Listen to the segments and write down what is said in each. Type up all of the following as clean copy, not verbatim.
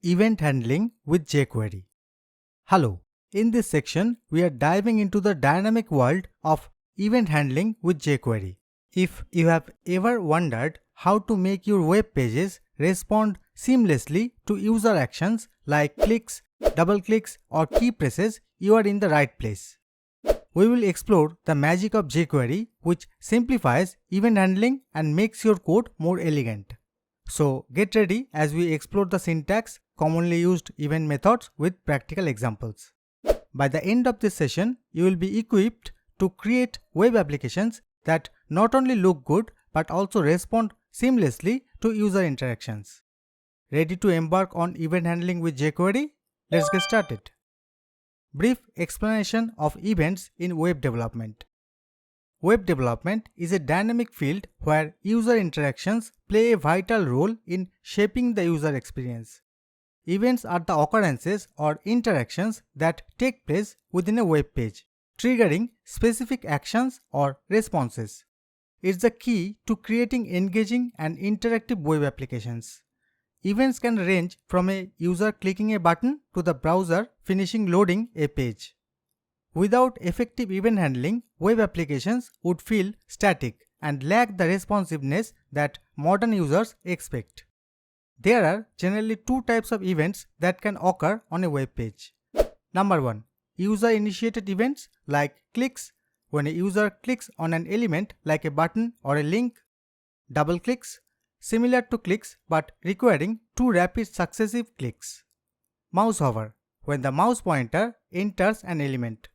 Event handling with jQuery. Hello, in this section we are diving into the dynamic world of event handling with jQuery. If you have ever wondered how to make your web pages respond seamlessly to user actions like clicks, double clicks or key presses, you are in the right place. We will explore the magic of jQuery, which simplifies event handling and makes your code more elegant. So get ready as we explore the syntax, commonly used event methods with practical examples. By the end of this session, you will be equipped to create web applications that not only look good but also respond seamlessly to user interactions. Ready to embark on event handling with jQuery? Let's get started. Brief explanation of events in web development. Web development is a dynamic field where user interactions play a vital role in shaping the user experience. Events are the occurrences or interactions that take place within a web page, triggering specific actions or responses. It's the key to creating engaging and interactive web applications. Events can range from a user clicking a button to the browser finishing loading a page. Without effective event handling, web applications would feel static and lack the responsiveness that modern users expect. There are generally two types of events that can occur on a web page. Number 1. User-initiated events like clicks, when a user clicks on an element like a button or a link. Double clicks, similar to clicks but requiring two rapid successive clicks. Mouse hover, when the mouse pointer enters an element.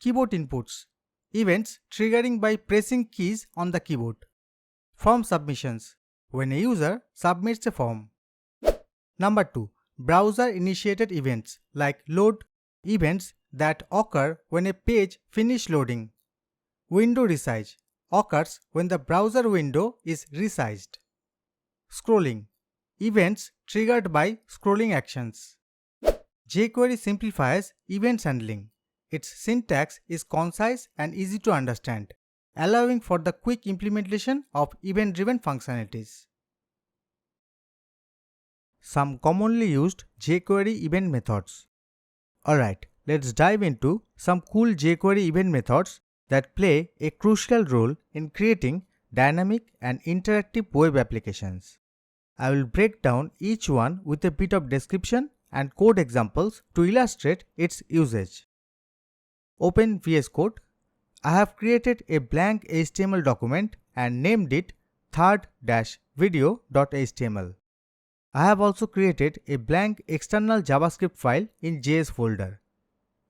Keyboard inputs, events triggering by pressing keys on the keyboard. Form submissions, when a user submits a form. Number 2. Browser-initiated events like load, events that occur when a page finishes loading. Window resize occurs when the browser window is resized. Scrolling, events triggered by scrolling actions. jQuery simplifies events handling. Its syntax is concise and easy to understand, allowing for the quick implementation of event-driven functionalities. Some commonly used jQuery event methods. Alright, let's dive into some cool jQuery event methods that play a crucial role in creating dynamic and interactive web applications. I will break down each one with a bit of description and code examples to illustrate its usage. Open VS Code. I have created a blank HTML document and named it third-video.html. I have also created a blank external JavaScript file in JS folder.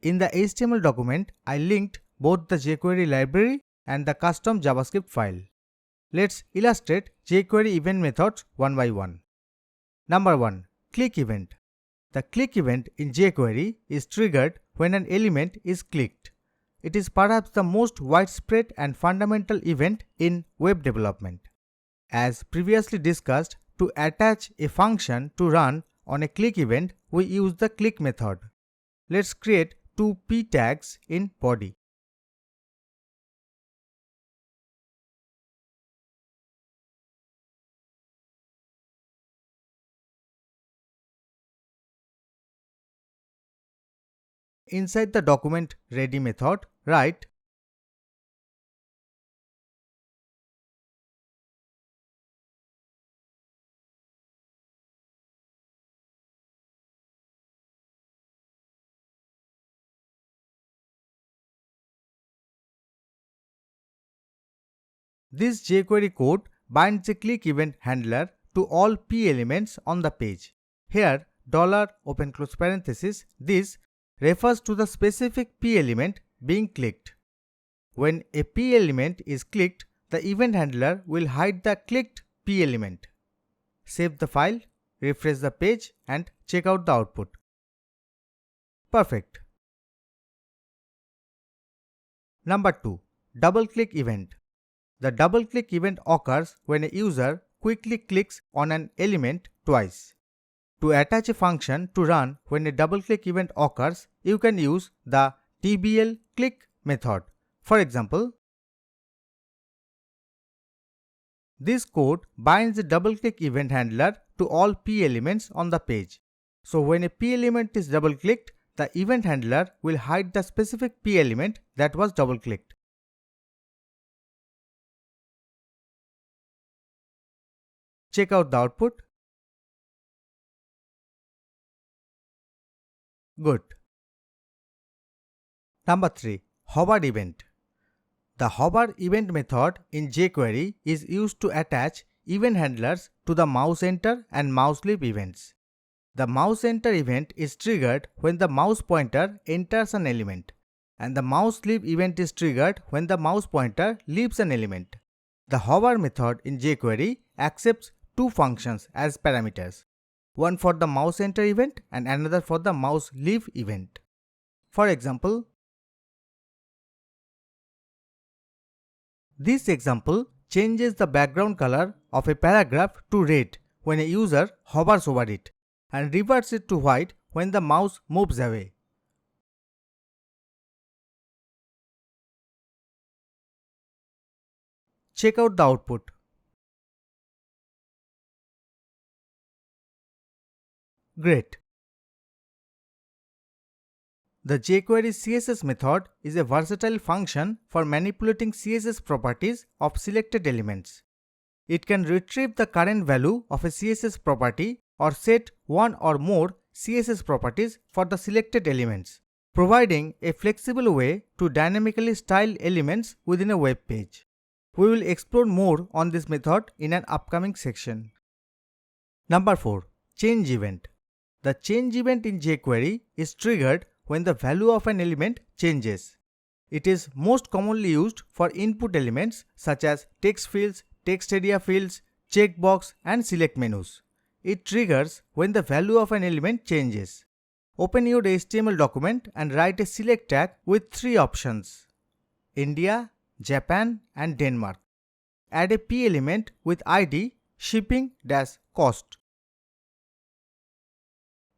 In the HTML document, I linked both the jQuery library and the custom JavaScript file. Let's illustrate jQuery event methods one by one. Number 1. Click event. The click event in jQuery is triggered when an element is clicked. It is perhaps the most widespread and fundamental event in web development. As previously discussed, to attach a function to run on a click event, we use the click method. Let's create two p tags in body. Inside the document ready method, write this jQuery code binds a click event handler to all p elements on the page. Here, open close parenthesis, this refers to the specific p element being clicked. When a p element is clicked, the event handler will hide the clicked p element. Save the file, refresh the page and check out the output. Perfect. Number 2. Double-click event. The double-click event occurs when a user quickly clicks on an element twice. To attach a function to run when a double-click event occurs, you can use the DBL click method. For example, this code binds the double-click event handler to all p elements on the page. So when a p element is double clicked, the event handler will hide the specific p element that was double clicked. Check out the output. Good. Number 3. Hover event. The hover event method in jQuery is used to attach event handlers to the mouse enter and mouse leave events. The mouse enter event is triggered when the mouse pointer enters an element, and the mouse leave event is triggered when the mouse pointer leaves an element. The hover method in jQuery accepts two functions as parameters, one for the mouse enter event and another for the mouse leave event. For example, this example changes the background color of a paragraph to red when a user hovers over it and reverts it to white when the mouse moves away. Check out the output. Great. The jQuery CSS method is a versatile function for manipulating CSS properties of selected elements. It can retrieve the current value of a CSS property or set one or more CSS properties for the selected elements, providing a flexible way to dynamically style elements within a web page. We will explore more on this method in an upcoming section. Number 4. Change event. The change event in jQuery is triggered when the value of an element changes. It is most commonly used for input elements such as text fields, text area fields, checkbox, and select menus. It triggers when the value of an element changes. Open your HTML document and write a select tag with three options: India, Japan, and Denmark. Add a p element with ID shipping-cost.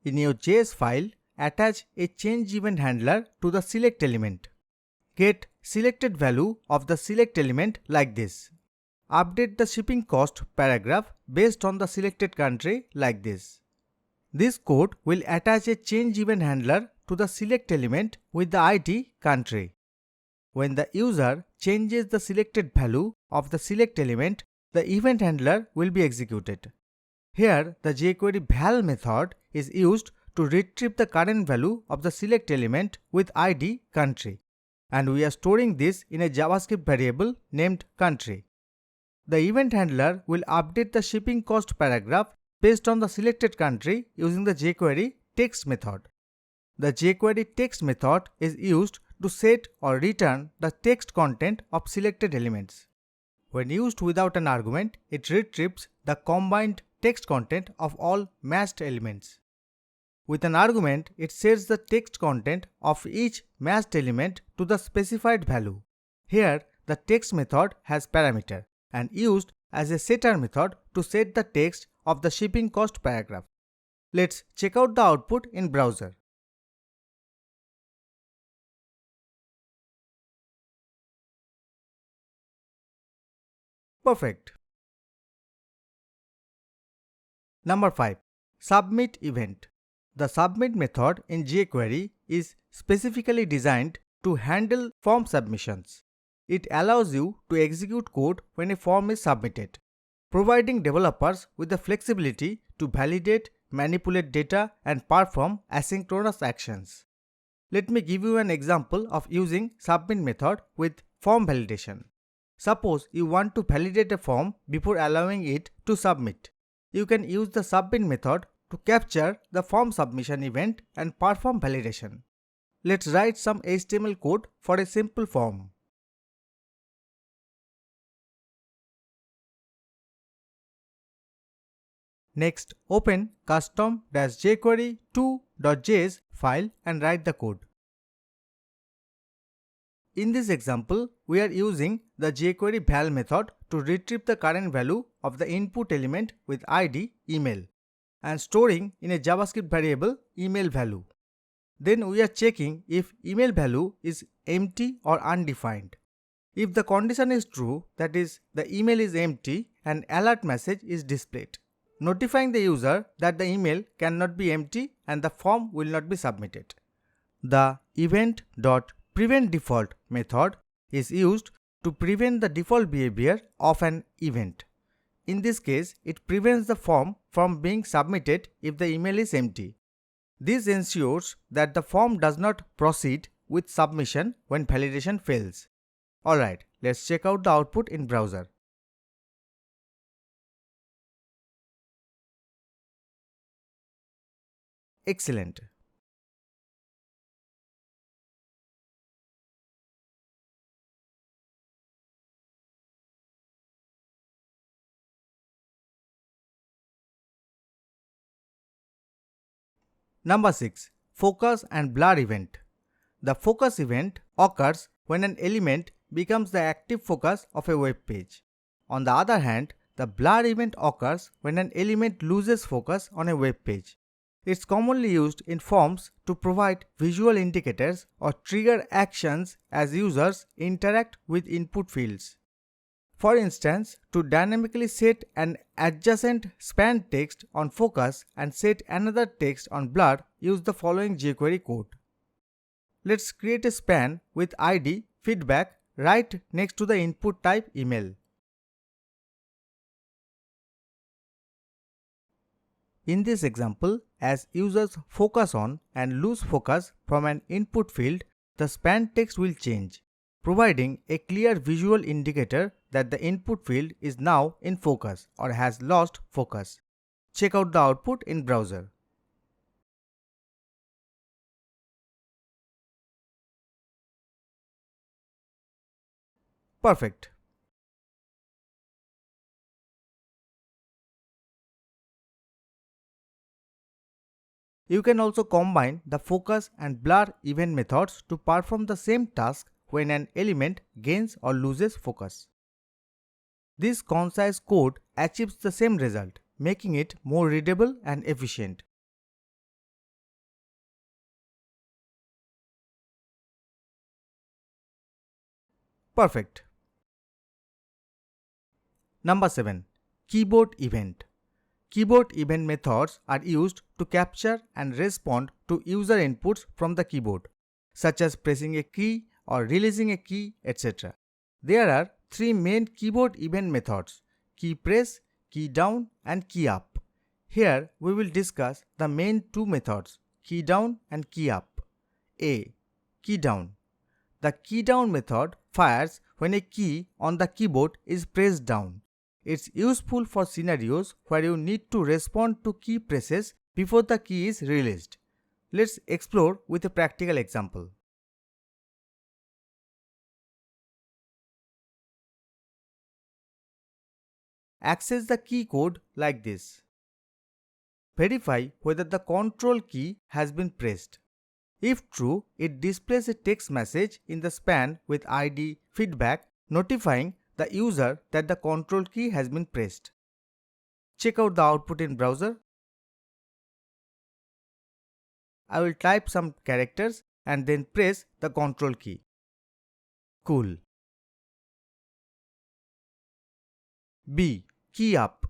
In your JS file, attach a change event handler to the select element. Get selected value of the select element like this. Update the shipping cost paragraph based on the selected country like this. This code will attach a change event handler to the select element with the ID country. When the user changes the selected value of the select element, the event handler will be executed. Here, the jQuery val method is used to retrieve the current value of the select element with ID country, and we are storing this in a JavaScript variable named country. The event handler will update the shipping cost paragraph based on the selected country using the jQuery text method. The jQuery text method is used to set or return the text content of selected elements. When used without an argument, it retrieves the combined text content of all matched elements. With an argument, it sets the text content of each matched element to the specified value. Here, the text method has parameter and used as a setter method to set the text of the shipping cost paragraph. Let's check out the output in browser. Perfect. Number 5. Submit event. The submit method in jQuery is specifically designed to handle form submissions. It allows you to execute code when a form is submitted, providing developers with the flexibility to validate, manipulate data, and perform asynchronous actions. Let me give you an example of using submit method with form validation. Suppose you want to validate a form before allowing it to submit. You can use the submit method to capture the form submission event and perform validation. Let's write some HTML code for a simple form. Next, open custom-jQuery2.js file and write the code. In this example, we are using the jQuery val method to retrieve the current value of the input element with ID email and storing in a JavaScript variable email value. Then we are checking if email value is empty or undefined. If the condition is true, that is, the email is empty, an alert message is displayed. notifying the user that the email cannot be empty and the form will not be submitted. The event.preventDefault method is used to prevent the default behavior of an event. In this case, it prevents the form from being submitted if the email is empty. This ensures that the form does not proceed with submission when validation fails. Alright, let's check out the output in browser. Excellent. Number 6. Focus and blur event. The focus event occurs when an element becomes the active focus of a web page. On the other hand, the blur event occurs when an element loses focus on a web page. It's commonly used in forms to provide visual indicators or trigger actions as users interact with input fields. For instance, to dynamically set an adjacent span text on focus and set another text on blur, use the following jQuery code. Let's create a span with ID feedback right next to the input type email. In this example, as users focus on and lose focus from an input field, the span text will change, providing a clear visual indicator that the input field is now in focus or has lost focus. Check out the output in browser. Perfect. You can also combine the focus and blur event methods to perform the same task when an element gains or loses focus. This concise code achieves the same result, making it more readable and efficient. Perfect. Number 7. Keyboard event. Keyboard event methods are used to capture and respond to user inputs from the keyboard, such as pressing a key or releasing a key, etc. There are three main keyboard event methods: key press, key down, and key up. Here we will discuss the main two methods, key down and key up. A. Key down. The key down method fires when a key on the keyboard is pressed down. It's useful for scenarios where you need to respond to key presses before the key is released. Let's explore with a practical example. Access the key code like this. Verify whether the control key has been pressed. If true, it displays a text message in the span with ID feedback notifying the user that the control key has been pressed. Check out the output in browser. I will type some characters and then press the control key. Cool. B. Key up.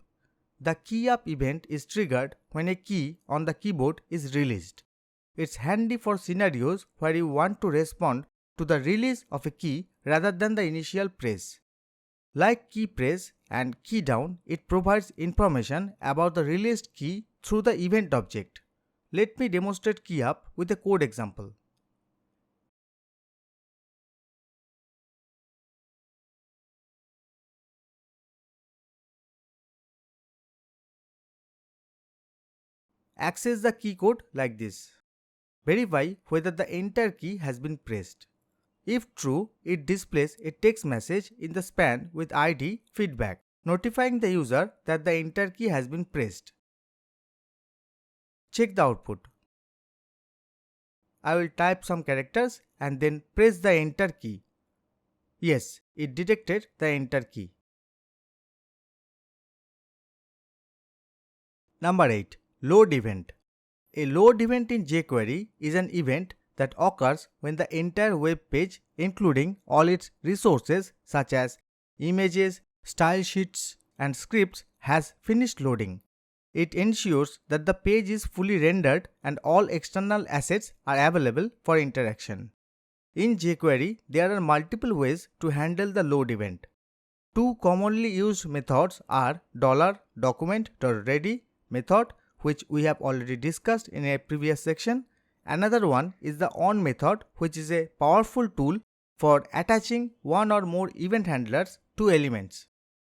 The key up event is triggered when a key on the keyboard is released. It's handy for scenarios where you want to respond to the release of a key rather than the initial press. Like key press and key down, it provides information about the released key through the event object. Let me demonstrate key up with a code example. Access the key code like this. Verify whether the enter key has been pressed. If true, it displays a text message in the span with ID feedback, notifying the user that the enter key has been pressed. Check the output. I will type some characters and then press the enter key. Yes, it detected the enter key. Number 8. Load event. A load event in jQuery is an event that occurs when the entire web page, including all its resources such as images, style sheets, and scripts, has finished loading. It ensures that the page is fully rendered and all external assets are available for interaction. In jQuery, there are multiple ways to handle the load event. Two commonly used methods are $document.ready method, which we have already discussed in a previous section. Another one is the on method, which is a powerful tool for attaching one or more event handlers to elements.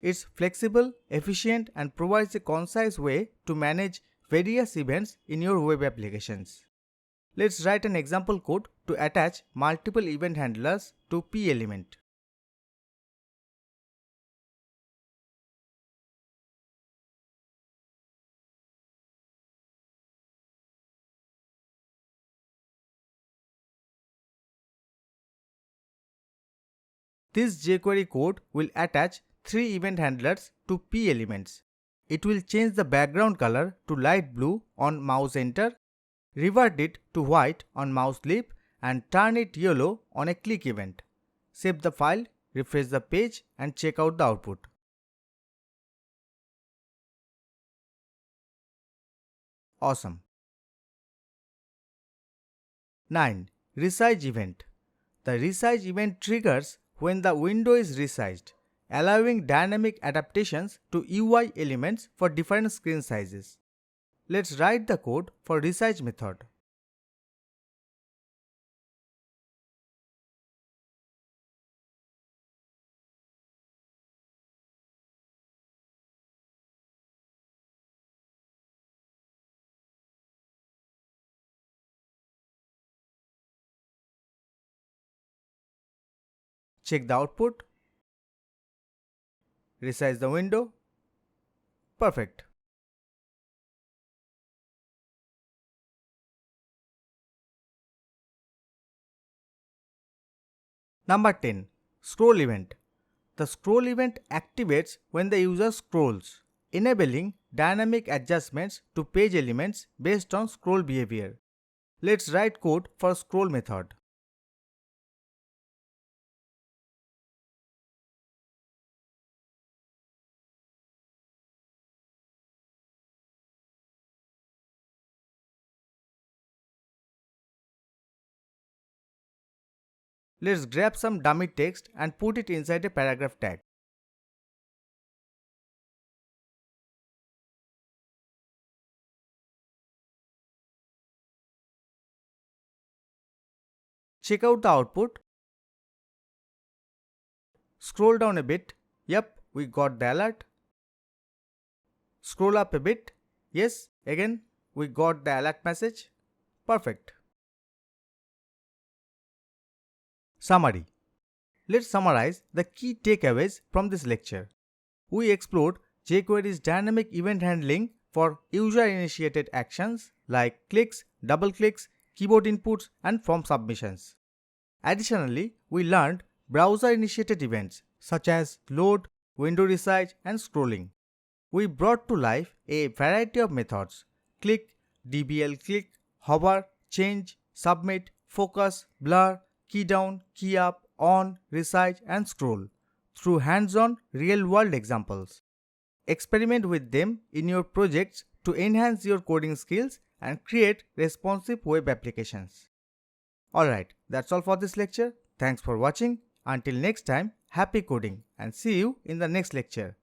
It's flexible, efficient, and provides a concise way to manage various events in your web applications. Let's write an example code to attach multiple event handlers to P element. This jQuery code will attach 3 event handlers to P elements. It will change the background color to light blue on mouse enter, revert it to white on mouse leave, and turn it yellow on a click event. Save the file, refresh the page, and check out the output. Awesome. 9. Resize Event. The Resize event triggers when the window is resized, allowing dynamic adaptations to UI elements for different screen sizes. Let's write the code for Resize method. Check the output. Resize the window. Perfect. Number 10. Scroll event. The scroll event activates when the user scrolls, enabling dynamic adjustments to page elements based on scroll behavior. Let's write code for scroll method. Let's grab some dummy text and put it inside a paragraph tag. Check out the output. Scroll down a bit. Yep, we got the alert. Scroll up a bit. Yes, again, we got the alert message. Perfect. Summary. Let's summarize the key takeaways from this lecture. We explored jQuery's dynamic event handling for user-initiated actions like clicks, double clicks, keyboard inputs, and form submissions. Additionally, we learned browser-initiated events such as load, window resize, and scrolling. We brought to life a variety of methods: click, DBL click, hover, change, submit, focus, blur, key down, key up, on, resize, and scroll through hands-on real-world examples. Experiment with them in your projects to enhance your coding skills and create responsive web applications. Alright, that's all for this lecture. Thanks for watching. Until next time, happy coding and see you in the next lecture.